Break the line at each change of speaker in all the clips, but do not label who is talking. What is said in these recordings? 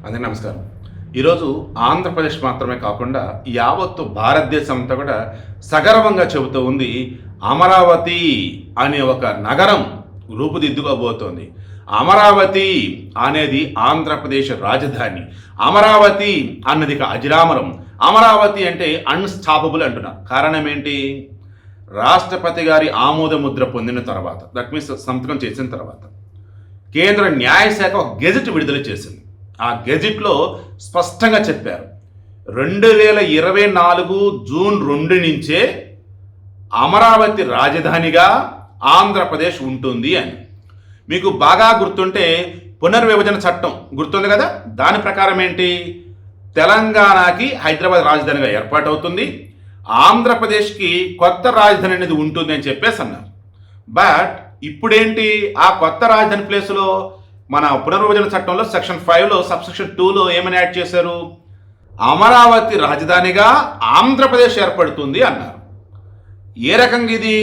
అందరికీ నమస్కారం. ఈరోజు ఆంధ్రప్రదేశ్ మాత్రమే కాకుండా యావత్తు భారతదేశం అంతా కూడా సగర్వంగా చెబుతూ ఉంది, అమరావతి అనే ఒక నగరం రూపుదిద్దుకోబోతోంది. అమరావతి అనేది ఆంధ్రప్రదేశ్ రాజధాని. అమరావతి అన్నది అజరామరం. అమరావతి అంటే అన్స్టాపబుల్ అంటున్నారు. కారణం ఏంటి? రాష్ట్రపతి గారి ఆమోద ముద్ర పొందిన తర్వాత, దట్ మీన్స్ సంతకం చేసిన తర్వాత కేంద్ర న్యాయశాఖ ఒక గెజెట్ విడుదల చేసింది. ఆ గెజెట్లో స్పష్టంగా చెప్పారు, 2024 జూన్ 2 నుంచే అమరావతి రాజధానిగా ఆంధ్రప్రదేశ్ ఉంటుంది అని. మీకు బాగా గుర్తుంటే పునర్విభజన చట్టం గుర్తుంది కదా, దాని ప్రకారం ఏంటి, తెలంగాణకి హైదరాబాద్ రాజధానిగా ఏర్పాటవుతుంది, ఆంధ్రప్రదేశ్కి కొత్త రాజధాని అనేది ఉంటుంది అని చెప్పేసి అన్నారు. బట్ ఇప్పుడేంటి, ఆ కొత్త రాజధాని ప్లేస్లో మన పునర్విభజన చట్టంలో సెక్షన్ 5లో సబ్సెక్షన్ 2లో ఏమని యాడ్ చేశారు, అమరావతి రాజధానిగా ఆంధ్రప్రదేశ్ ఏర్పడుతుంది అన్నారు. ఏ రకంగా ఇది?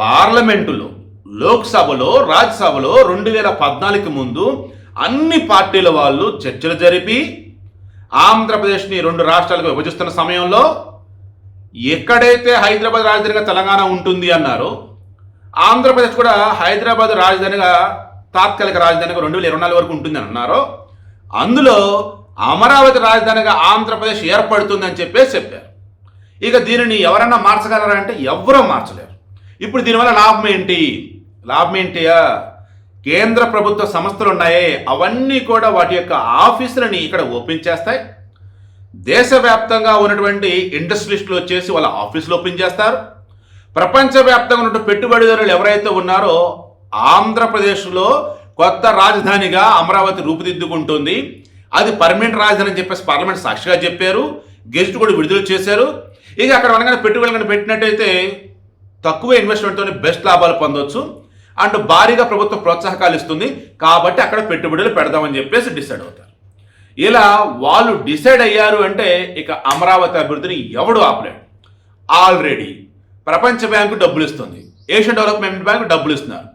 పార్లమెంటులో, లోక్సభలో, రాజ్యసభలో 2014కి ముందు అన్ని పార్టీల వాళ్ళు చర్చలు జరిపి ఆంధ్రప్రదేశ్ని 2 రాష్ట్రాలుగా విభజిస్తున్న సమయంలో ఎక్కడైతే హైదరాబాద్ రాజధానిగా తెలంగాణ ఉంటుంది అన్నారో, ఆంధ్రప్రదేశ్ కూడా హైదరాబాద్ రాజధానిగా తాత్కాలిక రాజధానిగా 2024 వరకు ఉంటుందని అన్నారో, అందులో అమరావతి రాజధానిగా ఆంధ్రప్రదేశ్ ఏర్పడుతుంది అని చెప్పారు. ఇక దీనిని ఎవరన్నా మార్చగలరా అంటే ఎవరూ మార్చలేరు. ఇప్పుడు దీనివల్ల లాభం ఏంటి? కేంద్ర ప్రభుత్వ సంస్థలు ఉన్నాయే, అవన్నీ కూడా వాటి యొక్క ఆఫీసులని ఇక్కడ ఓపెన్ చేస్తాయి. దేశవ్యాప్తంగా ఉన్నటువంటి ఇండస్ట్రియలిస్టులు వచ్చేసి వాళ్ళ ఆఫీసులు ఓపెన్ చేస్తారు. ప్రపంచవ్యాప్తంగా ఉన్నటువంటి పెట్టుబడిదారులు ఎవరైతే ఉన్నారో, ఆంధ్రప్రదేశ్లో కొత్త రాజధానిగా అమరావతి రూపుదిద్దుకుంటుంది, అది పర్మనెంట్ రాజధాని అని చెప్పేసి పార్లమెంట్ సాక్షిగా చెప్పారు, గెజెట్ కూడా విడుదల చేశారు. ఇక అక్కడ అనగానే పెట్టుబడులు పెట్టినట్టయితే తక్కువ ఇన్వెస్ట్మెంట్తో బెస్ట్ లాభాలు పొందవచ్చు అండ్ భారీగా ప్రభుత్వం ప్రోత్సాహకాలు ఇస్తుంది, కాబట్టి అక్కడ పెట్టుబడులు పెడదామని చెప్పేసి డిసైడ్ అవుతారు. ఇలా వాళ్ళు డిసైడ్ అయ్యారు అంటే ఇక అమరావతి అభివృద్ధిని ఎవడు ఆపలేడు. ఆల్రెడీ ప్రపంచ బ్యాంకు డబ్బులు ఇస్తుంది, ఏషియన్ డెవలప్మెంట్ బ్యాంకు డబ్బులు ఇస్తున్నారు.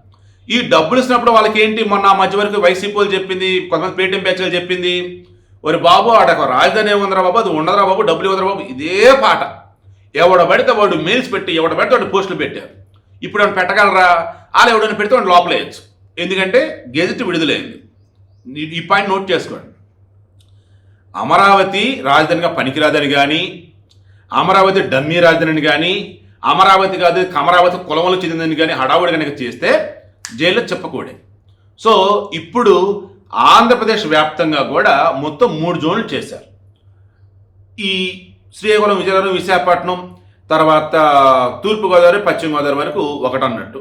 ఈ డబ్బులు ఇచ్చినప్పుడు వాళ్ళకి ఏంటి, మొన్న మధ్య వరకు వైసీపీలు చెప్పింది, కొంతమంది పేటీఎం బ్యాచ్లు చెప్పింది, ఒరి బాబు ఆడ రాజధాని ఏముందరా బాబు, అది ఉండదురా బాబు, డబ్బులు ఇవ్వదురా బాబు, ఇదే పాట. ఎవడ పడితే వాడు మెయిల్స్ పెట్టి, ఎవడ పడితే వాడు పోస్టులు పెట్టారు. ఇప్పుడు ఏమైనా పెట్టగలరా? అలా ఎవడైనా పెడితే వాడు లోపలేయచ్చు, ఎందుకంటే గెజెట్ విడుదలైంది. ఈ పాయింట్ నోట్ చేసుకోండి. అమరావతి రాజధానిగా పనికిరాదని కానీ, అమరావతి డమ్మీ రాజధానిని కానీ, అమరావతి కాదు కమరావతి కులములు చెందిందని కానీ హడావుడి కనుక చేస్తే జైల్లో చెప్పకూడే. సో ఇప్పుడు ఆంధ్రప్రదేశ్ వ్యాప్తంగా కూడా మొత్తం 3 జోన్లు చేశారు. ఈ శ్రీకాకుళం, విజయనగరం, విశాఖపట్నం, తర్వాత తూర్పుగోదావరి, పశ్చిమ గోదావరి వరకు ఒకటి అన్నట్టు.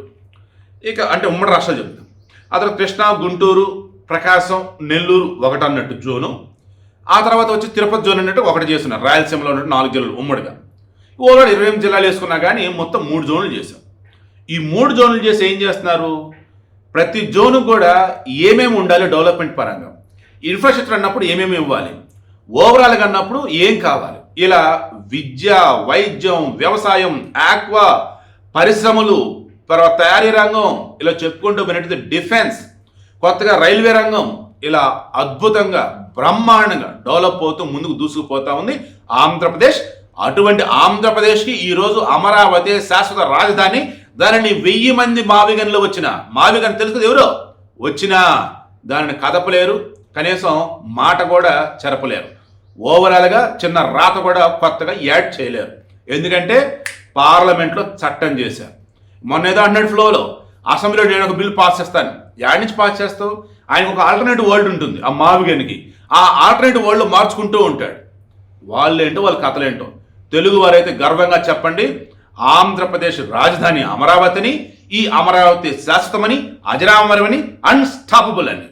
ఇక అంటే ఉమ్మడి రాష్ట్రాలు చెప్తాం. ఆ తర్వాత కృష్ణా, గుంటూరు, ప్రకాశం, నెల్లూరు ఒకటి అన్నట్టు జోను. ఆ తర్వాత వచ్చి తిరుపతి జోన్ అన్నట్టు ఒకటి చేస్తున్నారు. రాయలసీమలో ఉన్నట్టు 4 జిల్లాలు ఉమ్మడిగా. ఓవరాల్ 28 జిల్లాలు వేసుకున్నా కానీ మొత్తం 3 జోన్లు చేశాం. ఈ 3 జోన్లు చేసి ఏం చేస్తున్నారు, ప్రతి జోను కూడా ఏమేమి ఉండాలి డెవలప్మెంట్ పరంగా, ఇన్ఫ్రాస్ట్రక్చర్ అన్నప్పుడు ఏమేమి ఇవ్వాలి, ఓవరాల్గా అన్నప్పుడు ఏం కావాలి, ఇలా విద్య, వైద్యం, వ్యవసాయం, ఆక్వా, పరిశ్రమలు, తర్వాత తయారీ రంగం, ఇలా చెప్పుకుంటూ పోయినట్టు డిఫెన్స్, కొత్తగా రైల్వే రంగం, ఇలా అద్భుతంగా బ్రహ్మాండంగా డెవలప్ అవుతూ ముందుకు దూసుకుపోతా ఉంది ఆంధ్రప్రదేశ్. అటువంటి ఆంధ్రప్రదేశ్కి ఈరోజు అమరావతి శాశ్వత రాజధాని. దానిని 1000 మంది మావిగన్లు వచ్చిన, మావిగన్ తెలుసు ఎవరో వచ్చినా దానిని కదపలేరు, కనీసం మాట కూడా చెరపలేరు. ఓవరాల్గా చిన్న రాత కూడా కొత్తగా యాడ్ చేయలేరు, ఎందుకంటే పార్లమెంట్లో చట్టం చేశారు. మొన్న ఏదో అన్నట్టు ఫ్లోలో అసెంబ్లీలో నేను ఒక బిల్ పాస్ చేస్తాను, యాడ్ నుంచి పాస్ చేస్తావు, ఆయనకు ఒక ఆల్టర్నేటివ్ వరల్డ్ ఉంటుంది ఆ మావిగన్కి, ఆ ఆల్టర్నేటివ్ వరల్డ్ మార్చుకుంటూ ఉంటాడు. వాళ్ళేంటో వాళ్ళ కథలేంటో. తెలుగు వారైతే గర్వంగా చెప్పండి, ఆంధ్రప్రదేశ్ రాజధాని అమరావతిని, ఈ అమరావతి శాశ్వతమని, అజరామరమని, అన్స్టాపబుల్ అని.